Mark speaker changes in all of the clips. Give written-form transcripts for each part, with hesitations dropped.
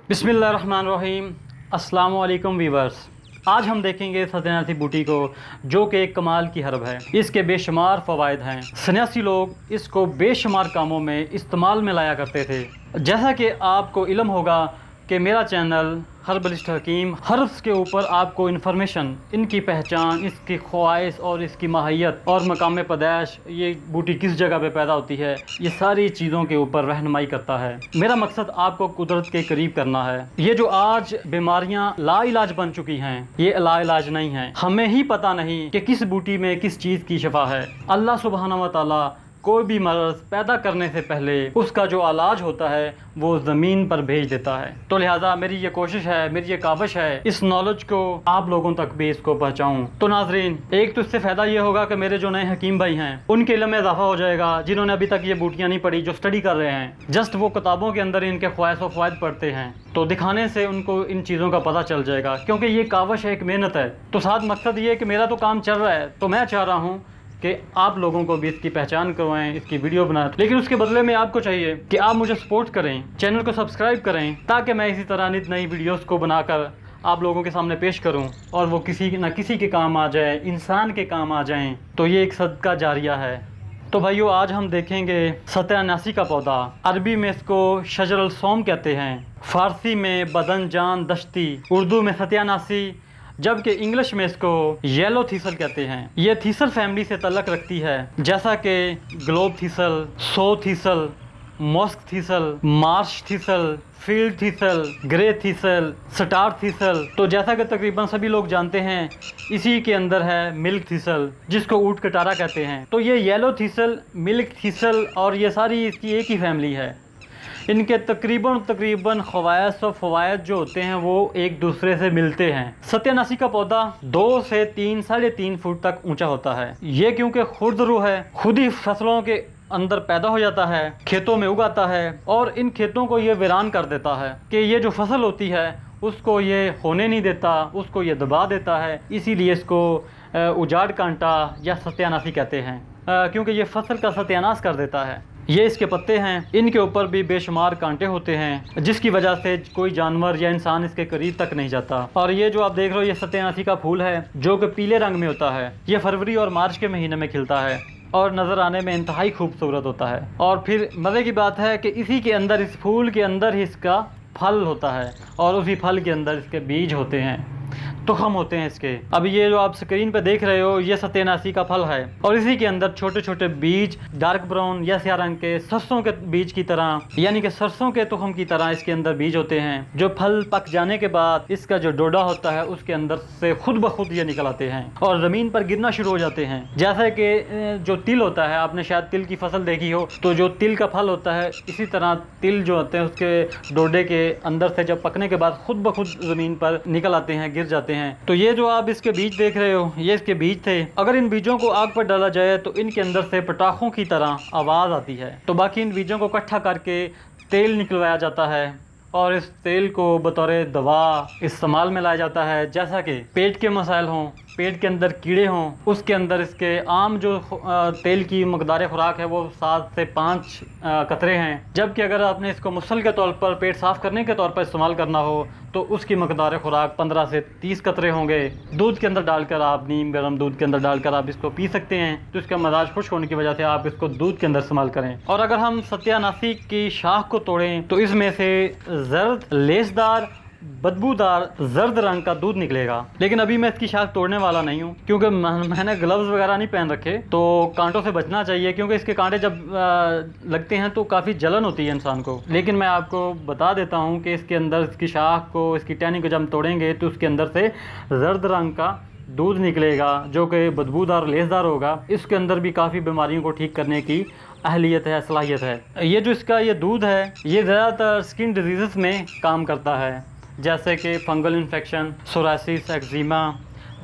Speaker 1: बिस्मिल्लाहिर्रहमानिर्रहीम। अस्सलाम वालेकुम वीवर्स। आज हम देखेंगे सत्यानाशी बूटी को, जो कि एक कमाल की हर्ब है। इसके बेशुमार फ़वाइद हैं। सन्यासी लोग इसको बेशुमार कामों में इस्तेमाल में लाया करते थे। जैसा कि आपको इल्म होगा कि मेरा चैनल हर्बलिस्ट हकीम हर्ब्स के ऊपर आपको इन्फॉर्मेशन, इनकी पहचान, इसकी ख्वाइश और इसकी माहियत और मकाम पैदाइश, ये बूटी किस जगह पे पैदा होती है, ये सारी चीज़ों के ऊपर रहनुमाई करता है। मेरा मकसद आपको कुदरत के करीब करना है। ये जो आज बीमारियां लाइलाज बन चुकी हैं, ये लाइलाज नहीं है। हमें ही पता नहीं कि किस बूटी में किस चीज़ की शफा है। अल्लाह सुब्हानहू व तआला कोई भी मर्ज़ पैदा करने से पहले उसका जो इलाज होता है वो ज़मीन पर भेज देता है। तो लिहाजा मेरी ये कोशिश है, मेरी ये काविश है, इस नॉलेज को आप लोगों तक भी इसको पहुँचाऊँ। तो नाजरीन, एक तो इससे फ़ायदा ये होगा कि मेरे जो नए हकीम भाई हैं उनके इल्म में इजाफा हो जाएगा, जिन्होंने अभी तक ये बूटियाँ नहीं पढ़ी, जो स्टडी कर रहे हैं। जस्ट वो किताबों के अंदर इनके ख्वाहिश व फ़वाइद पढ़ते हैं, तो दिखाने से उनको इन चीज़ों का पता चल जाएगा। क्योंकि ये काविश है, एक मेहनत है। तो साथ मकसद ये है कि मेरा तो काम चल रहा है, तो मैं चाह रहा हूँ कि आप लोगों को भी इसकी पहचान करवाएं, इसकी वीडियो बनाएं। लेकिन उसके बदले में आपको चाहिए कि आप मुझे सपोर्ट करें, चैनल को सब्सक्राइब करें, ताकि मैं इसी तरह नित नई वीडियोस को बनाकर आप लोगों के सामने पेश करूं और वो किसी न किसी के काम आ जाए, इंसान के काम आ जाएं। तो ये एक सदका जारिया है। तो भाइयों, आज हम देखेंगे सत्यानाशी का पौधा। अरबी में इसको शजरुल सोम कहते हैं, फ़ारसी में बदन जान दश्ती, उर्दू में सत्यानाशी, जबकि इंग्लिश में इसको येलो थीसल कहते हैं। ये थीसल फैमिली से तल्लक रखती है, जैसा कि globe thistle, sow thistle, musk thistle, marsh thistle, field thistle, grey thistle, star thistle. तो जैसा कि तकरीबन सभी लोग जानते हैं, इसी के अंदर है मिल्क थीसल, जिसको ऊँट कटारा कहते हैं। तो ये येलो थीसल, मिल्क थीसल और ये सारी इसकी एक ही फैमिली है। इनके तकरीबन ख़वाइश और फ़वाइद जो होते हैं वो एक दूसरे से मिलते हैं। सत्यानाशी का पौधा 2 से 3 साढ़े 3 फुट तक ऊंचा होता है। ये क्योंकि खुरदरू है, खुद ही फसलों के अंदर पैदा हो जाता है, खेतों में उगाता है और इन खेतों को ये वीरान कर देता है कि ये जो फसल होती है उसको ये होने नहीं देता, उसको ये दबा देता है। इसीलिए इसको उजाड़ कांटा या सत्यानाशी कहते हैं, क्योंकि ये फसल का सत्यानाश कर देता है। ये इसके पत्ते हैं, इनके ऊपर भी बेशुमार कांटे होते हैं, जिसकी वजह से कोई जानवर या इंसान इसके करीब तक नहीं जाता। और ये जो आप देख रहे हो, ये सत्यानाशी का फूल है, जो कि पीले रंग में होता है। ये फरवरी और मार्च के महीने में खिलता है और नज़र आने में इंतहाई खूबसूरत होता है। और फिर मज़े की बात है कि इसी के अंदर, इस फूल के अंदर ही इसका फल होता है और उसी फल के अंदर इसके बीज होते हैं, तुखम होते हैं इसके। अब ये जो आप स्क्रीन पे देख रहे हो, ये सत्यानाशी का फल है और इसी के अंदर छोटे छोटे बीज, डार्क ब्राउन या स्याह रंग के सरसों के बीज की तरह, यानी कि सरसों के तुखम की तरह इसके अंदर बीज होते हैं, जो फल पक जाने के बाद इसका जो डोडा होता है उसके अंदर से खुद ब खुद ये निकल आते हैं और ज़मीन पर गिरना शुरू हो जाते हैं। जैसे कि जो तिल होता है, आपने शायद तिल की फसल देखी हो, तो जो तिल का फल होता है, इसी तरह तिल जो होते हैं उसके डोडे के अंदर से जब पकने के बाद खुद ब खुद ज़मीन पर निकल आते हैं, गिर जाते हैं। तो ये जो आप इसके बीज देख रहे हो, ये इसके बीज थे। अगर इन बीजों को आग पर डाला जाए तो इनके अंदर से पटाखों की तरह आवाज़ आती है। तो बाकी इन बीजों को इकट्ठा करके तेल निकलवाया जाता है और इस तेल को बतौर दवा इस्तेमाल में लाया जाता है। जैसा कि पेट के मसाइल हों, पेट के अंदर कीड़े हों, उसके अंदर इसके आम जो तेल की मकदार खुराक है वो 7 से 5 कतरे हैं। जबकि अगर आपने इसको मुसल के तौर पर, पेट साफ़ करने के तौर पर इस्तेमाल करना हो, तो उसकी मकदार खुराक 15 से 30 कतरे होंगे। दूध के अंदर डालकर, आप नीम गर्म दूध के अंदर डालकर आप इसको पी सकते हैं। तो इसका मजाज खुश्क होने की वजह से आप इसको दूध के अंदर इस्तेमाल करें। और अगर हम सत्यानाशी की शाख को तोड़ें तो इसमें से जर्द, लेसदार, बदबूदार जर्द रंग का दूध निकलेगा। लेकिन अभी मैं इसकी शाख तोड़ने वाला नहीं हूँ, क्योंकि मैंने ग्लव्स वगैरह नहीं पहन रखे, तो कांटों से बचना चाहिए, क्योंकि इसके कांटे जब लगते हैं तो काफ़ी जलन होती है इंसान को। लेकिन मैं आपको बता देता हूँ कि इसके अंदर, इसकी शाख को, इसकी टहनी को जब हम तोड़ेंगे तो उसके अंदर से जर्द रंग का दूध निकलेगा, जो कि बदबूदार, लेसदार होगा। इसके अंदर भी काफ़ी बीमारियों को ठीक करने की अहलियत है, सलाहियत है। ये जो इसका ये दूध है, ये ज़्यादातर स्किन डिजीज़ में काम करता है, जैसे कि फंगल इन्फेक्शन, सोरासिस, एक्जिमा,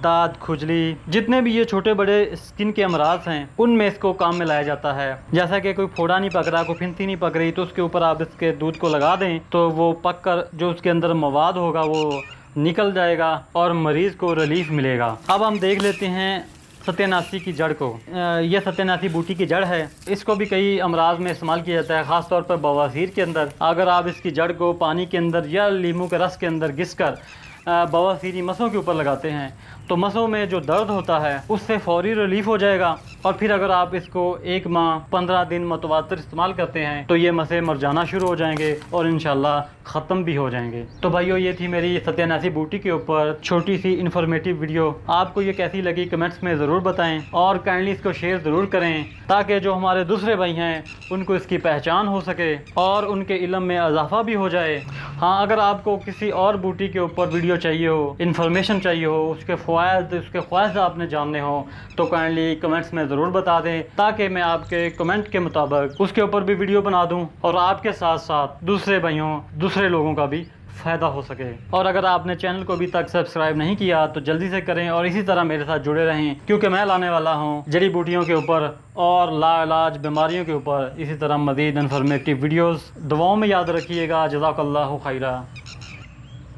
Speaker 1: दाद, खुजली, जितने भी ये छोटे बड़े स्किन के अमराज हैं उनमें इसको काम में लाया जाता है। जैसा कि कोई फोड़ा नहीं पक रहा, कोई फिंसी नहीं पक रही, तो उसके ऊपर आप इसके दूध को लगा दें तो वो पक कर जो उसके अंदर मवाद होगा वो निकल जाएगा और मरीज़ को रिलीफ मिलेगा। अब हम देख लेते हैं सत्यानाशी की जड़ को। यह सत्यानाशी बूटी की जड़ है। इसको भी कई अमराज में इस्तेमाल किया जाता है, ख़ास तौर पर बवासीर के अंदर। अगर आप इसकी जड़ को पानी के अंदर या लीमू के रस के अंदर घिस कर बवासीरी मसों के ऊपर लगाते हैं तो मसों में जो दर्द होता है उससे फौरी रिलीफ हो जाएगा। और फिर अगर आप इसको 1 माह 15 दिन मुतवातिर इस्तेमाल करते हैं तो ये मसे मर जाना शुरू हो जाएंगे और इंशाल्लाह ख़त्म भी हो जाएंगे। तो भाइयों, ये थी मेरी सत्यानाशी बूटी के ऊपर छोटी सी इन्फॉर्मेटिव वीडियो। आपको ये कैसी लगी कमेंट्स में ज़रूर बताएं और काइंडली इसको शेयर ज़रूर करें ताकि जो हमारे दूसरे भाई हैं उनको इसकी पहचान हो सके और उनके इल्म में इजाफा भी हो जाए। हाँ, अगर आपको किसी और बूटी के ऊपर वीडियो चाहिए हो, इन्फॉर्मेशन चाहिए हो, उसके ख्वाहिश आपने जानने हो तो काइंडली कमेंट्स में ज़रूर बता दें ताकि मैं आपके कमेंट के मुताबिक उसके ऊपर भी वीडियो बना दूं और आपके साथ साथ दूसरे भाइयों, दूसरे लोगों का भी फ़ायदा हो सके। और अगर आपने चैनल को अभी तक सब्सक्राइब नहीं किया तो जल्दी से करें और इसी तरह मेरे साथ जुड़े रहें, क्योंकि मैं लाने वाला हूँ जड़ी बूटियों के ऊपर और लाइलाज बीमारियों के ऊपर इसी तरह मज़ीद इन्फॉर्मेटिव वीडियोज़। दुआओं में याद रखिएगा। जज़ाकल्लाहु खैरा।